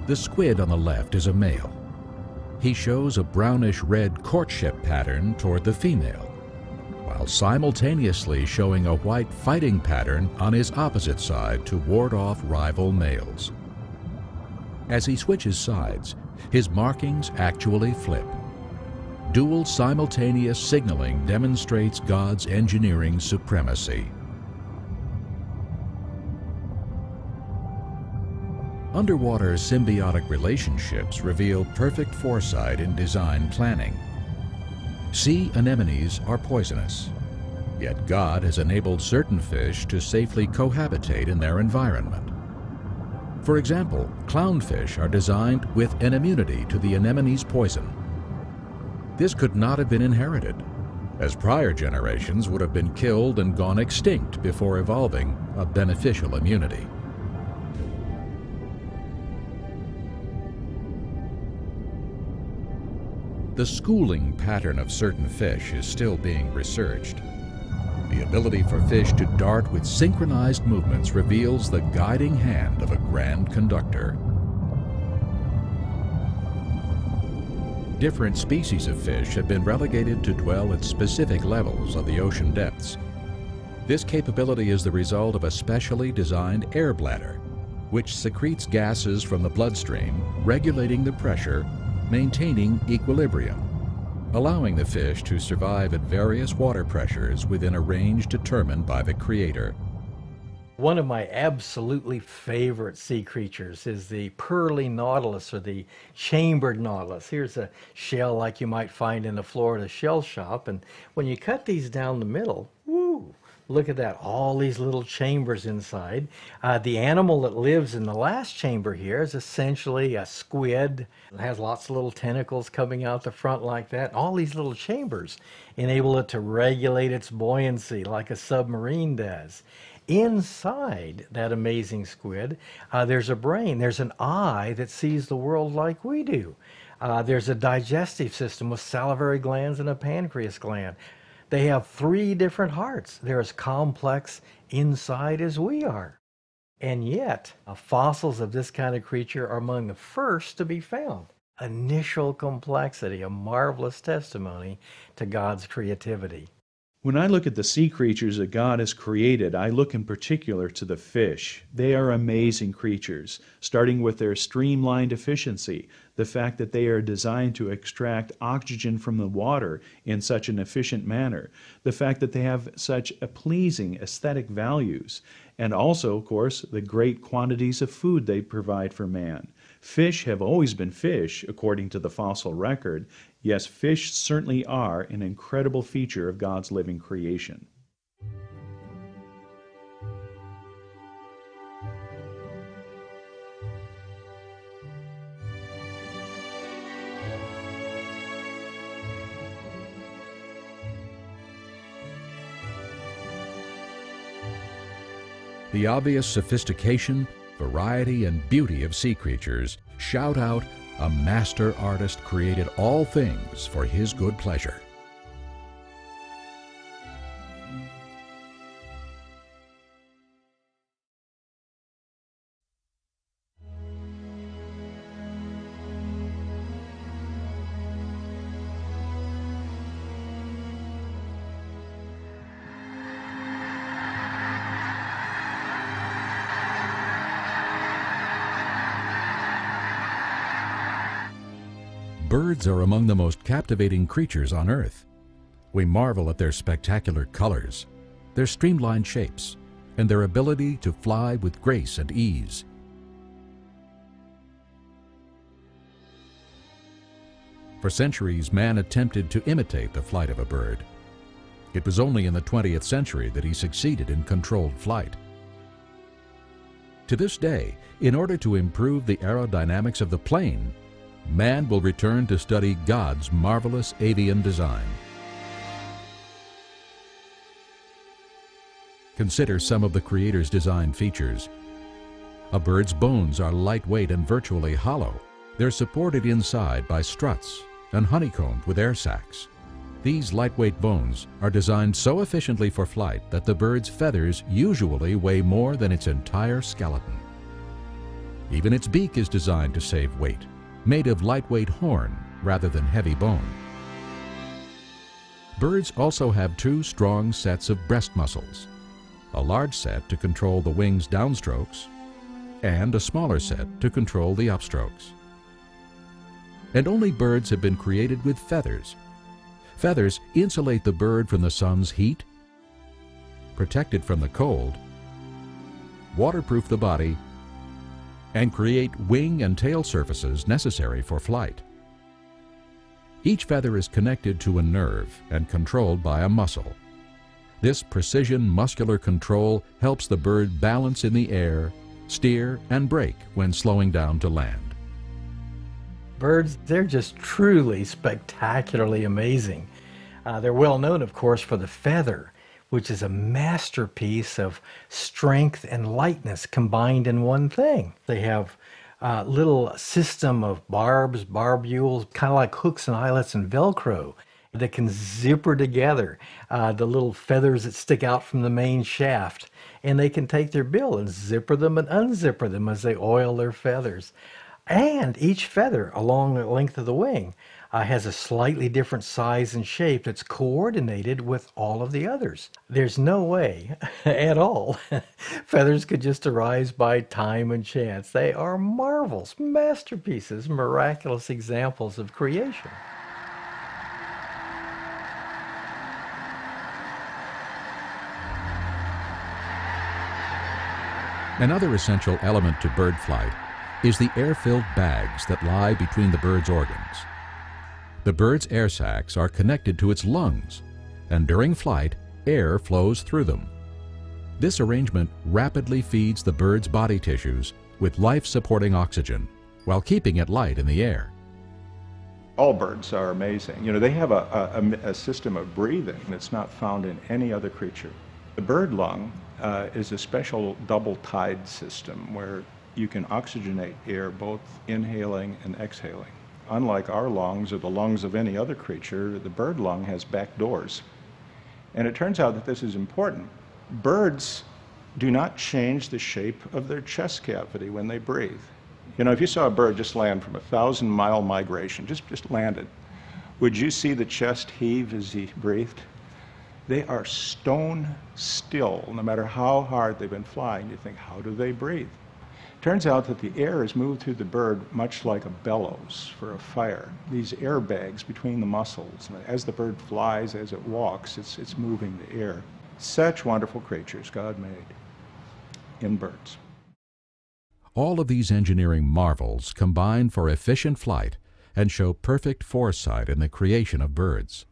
The squid on the left is a male. He shows a brownish-red courtship pattern toward the female, while simultaneously showing a white fighting pattern on his opposite side to ward off rival males. As he switches sides, his markings actually flip. Dual simultaneous signaling demonstrates God's engineering supremacy. Underwater symbiotic relationships reveal perfect foresight in design planning. Sea anemones are poisonous, yet God has enabled certain fish to safely cohabitate in their environment. For example, clownfish are designed with an immunity to the anemone's poison. This could not have been inherited, as prior generations would have been killed and gone extinct before evolving a beneficial immunity. The schooling pattern of certain fish is still being researched. The ability for fish to dart with synchronized movements reveals the guiding hand of a grand conductor. Different species of fish have been relegated to dwell at specific levels of the ocean depths. This capability is the result of a specially designed air bladder, which secretes gases from the bloodstream, regulating the pressure, maintaining equilibrium, allowing the fish to survive at various water pressures within a range determined by the Creator. One of my absolutely favorite sea creatures is the pearly nautilus, or the chambered nautilus. Here's a shell like you might find in a Florida shell shop, and when you cut these down the middle, woo! Look at that, all these little chambers inside. The animal that lives in the last chamber here is essentially a squid. It has lots of little tentacles coming out the front like that. All these little chambers enable it to regulate its buoyancy like a submarine does. Inside that amazing squid, there's a brain. There's an eye that sees the world like we do. There's a digestive system with salivary glands and a pancreas gland. They have 3 different hearts. They're as complex inside as we are. And yet, fossils of this kind of creature are among the first to be found. Initial complexity, a marvelous testimony to God's creativity. When I look at the sea creatures that God has created, I look in particular to the fish. They are amazing creatures, starting with their streamlined efficiency, the fact that they are designed to extract oxygen from the water in such an efficient manner, the fact that they have such a pleasing aesthetic values, and also, of course, the great quantities of food they provide for man. Fish have always been fish, according to the fossil record. Yes, fish certainly are an incredible feature of God's living creation. The obvious sophistication, variety, and beauty of sea creatures shout out, a master artist created all things for his good pleasure. Birds are among the most captivating creatures on Earth. We marvel at their spectacular colors, their streamlined shapes, and their ability to fly with grace and ease. For centuries, man attempted to imitate the flight of a bird. It was only in the 20th century that he succeeded in controlled flight. To this day, in order to improve the aerodynamics of the plane, man will return to study God's marvelous avian design. Consider some of the Creator's design features. A bird's bones are lightweight and virtually hollow. They're supported inside by struts and honeycombed with air sacs. These lightweight bones are designed so efficiently for flight that the bird's feathers usually weigh more than its entire skeleton. Even its beak is designed to save weight, made of lightweight horn rather than heavy bone. Birds also have two strong sets of breast muscles, a large set to control the wing's downstrokes and a smaller set to control the upstrokes. And only birds have been created with feathers. Feathers insulate the bird from the sun's heat, protect it from the cold, waterproof the body, and create wing and tail surfaces necessary for flight. Each feather is connected to a nerve and controlled by a muscle. This precision muscular control helps the bird balance in the air, steer, and brake when slowing down to land. Birds, they're just truly spectacularly amazing. They're well known, of course, for the feather, which is a masterpiece of strength and lightness combined in one thing. They have a little system of barbules, kind of like hooks and eyelets and Velcro, that can zipper together the little feathers that stick out from the main shaft. And they can take their bill and zipper them and unzipper them as they oil their feathers. And each feather along the length of the wing has a slightly different size and shape that's coordinated with all of the others. There's no way at all feathers could just arise by time and chance. They are marvels, masterpieces, miraculous examples of creation. Another essential element to bird flight is the air-filled bags that lie between the bird's organs. The bird's air sacs are connected to its lungs, and during flight, air flows through them. This arrangement rapidly feeds the bird's body tissues with life-supporting oxygen while keeping it light in the air. All birds are amazing. They have a system of breathing that's not found in any other creature. The bird lung is a special double tide system where you can oxygenate air both inhaling and exhaling. Unlike our lungs or the lungs of any other creature, the bird lung has back doors. And it turns out that this is important. Birds do not change the shape of their chest cavity when they breathe. If you saw a bird just land from a 1,000-mile migration, just landed, would you see the chest heave as he breathed? They are stone still, no matter how hard they've been flying. You think, how do they breathe? Turns out that the air is moved through the bird much like a bellows for a fire. These air bags between the muscles. And as the bird flies, as it walks, it's moving the air. Such wonderful creatures God made in birds. All of these engineering marvels combine for efficient flight and show perfect foresight in the creation of birds.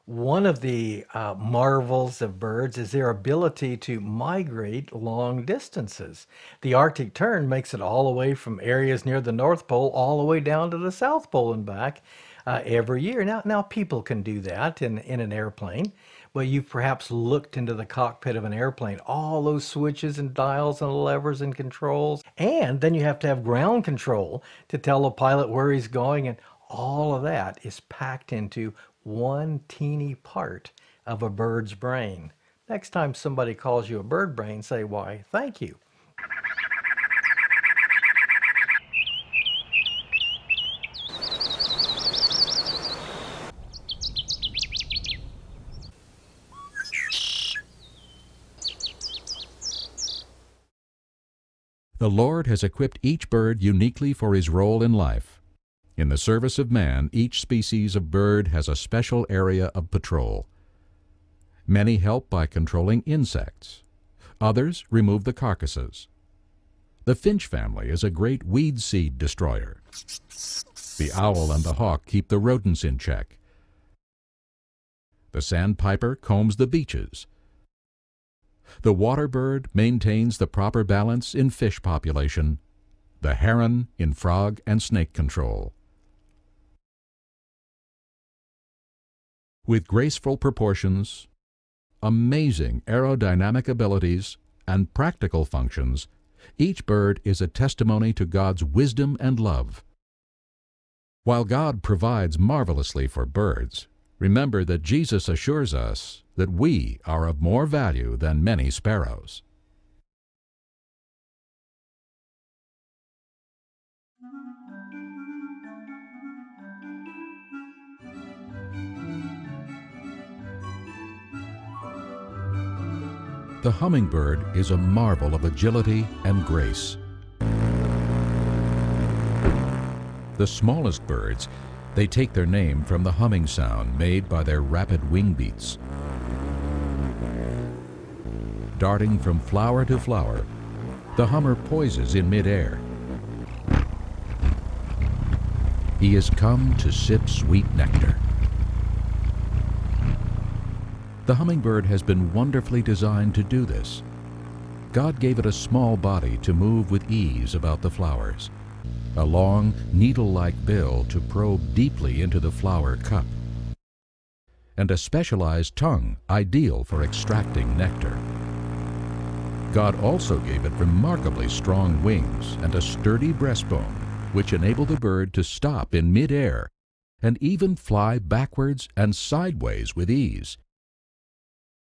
One of the marvels of birds is their ability to migrate long distances. The Arctic tern makes it all the way from areas near the North Pole all the way down to the South Pole and back every year. Now people can do that in an airplane, but you've perhaps looked into the cockpit of an airplane, all those switches and dials and levers and controls, and then you have to have ground control to tell the pilot where he's going, and all of that is packed into one teeny part of a bird's brain. Next time somebody calls you a bird brain, say, why, thank you. The Lord has equipped each bird uniquely for his role in life. In the service of man, each species of bird has a special area of patrol. Many help by controlling insects. Others remove the carcasses. The finch family is a great weed seed destroyer. The owl and the hawk keep the rodents in check. The sandpiper combs the beaches. The water bird maintains the proper balance in fish population. The heron in frog and snake control. With graceful proportions, amazing aerodynamic abilities, and practical functions, each bird is a testimony to God's wisdom and love. While God provides marvelously for birds, remember that Jesus assures us that we are of more value than many sparrows. The hummingbird is a marvel of agility and grace. The smallest birds, they take their name from the humming sound made by their rapid wing beats. Darting from flower to flower, the hummer poises in midair. He has come to sip sweet nectar. The hummingbird has been wonderfully designed to do this. God gave it a small body to move with ease about the flowers, a long, needle-like bill to probe deeply into the flower cup, and a specialized tongue ideal for extracting nectar. God also gave it remarkably strong wings and a sturdy breastbone, which enable the bird to stop in midair and even fly backwards and sideways with ease.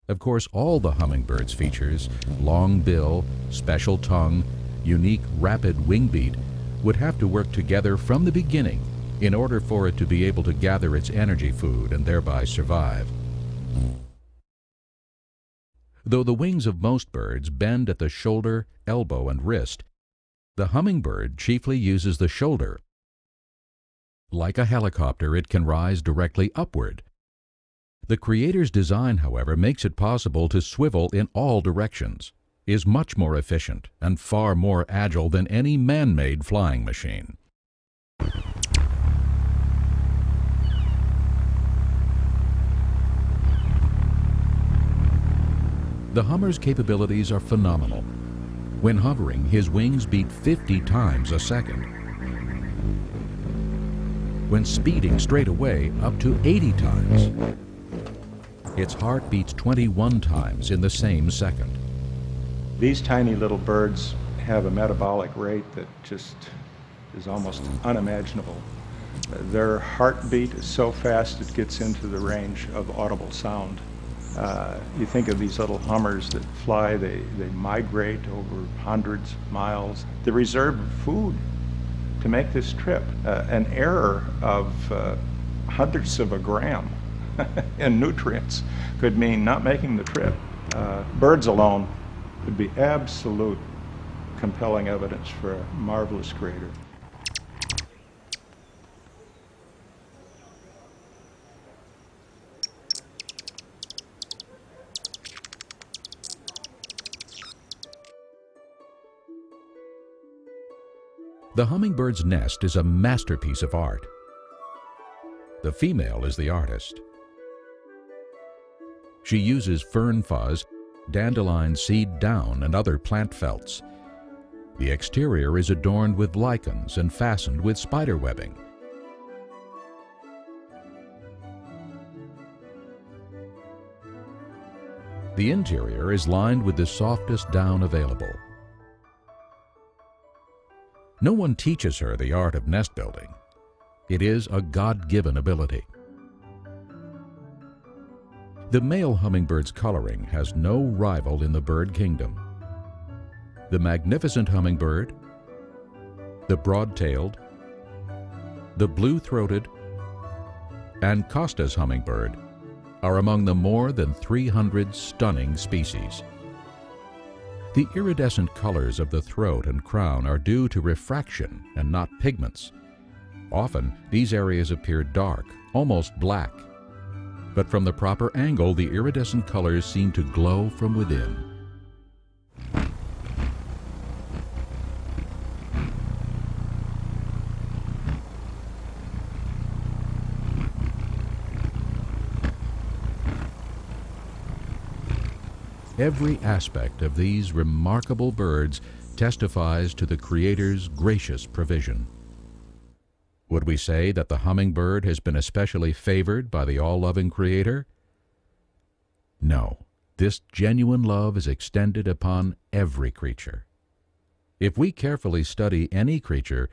Of course, all the hummingbird's features, long bill, special tongue, unique rapid wing beat, would have to work together from the beginning in order for it to be able to gather its energy food and thereby survive. Though the wings of most birds bend at the shoulder, elbow, and wrist, the hummingbird chiefly uses the shoulder. Like a helicopter, it can rise directly upward. The Creator's design, however, makes it possible to swivel in all directions, is much more efficient, and far more agile than any man-made flying machine. The hummer's capabilities are phenomenal. When hovering, his wings beat 50 times a second. When speeding straight away, up to 80 times. Its heart beats 21 times in the same second. These tiny little birds have a metabolic rate that just is almost unimaginable. Their heartbeat is so fast it gets into the range of audible sound. You think of these little hummers that fly, they migrate over hundreds of miles. They reserve food to make this trip. An error of hundredths of a gram in nutrients could mean not making the trip. Birds alone would be absolute compelling evidence for a marvelous Creator. The hummingbird's nest is a masterpiece of art. The female is the artist. She uses fern fuzz, dandelion seed down, and other plant felts. The exterior is adorned with lichens and fastened with spider webbing. The interior is lined with the softest down available. No one teaches her the art of nest building. It is a God-given ability. The male hummingbird's coloring has no rival in the bird kingdom. The magnificent hummingbird, the broad-tailed, the blue-throated, and Costa's hummingbird are among the more than 300 stunning species. The iridescent colors of the throat and crown are due to refraction and not pigments. Often, these areas appear dark, almost black. But from the proper angle, the iridescent colors seem to glow from within. Every aspect of these remarkable birds testifies to the Creator's gracious provision. Would we say that the hummingbird has been especially favored by the all-loving Creator? No, this genuine love is extended upon every creature. If we carefully study any creature,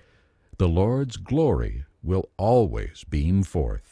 the Lord's glory will always beam forth.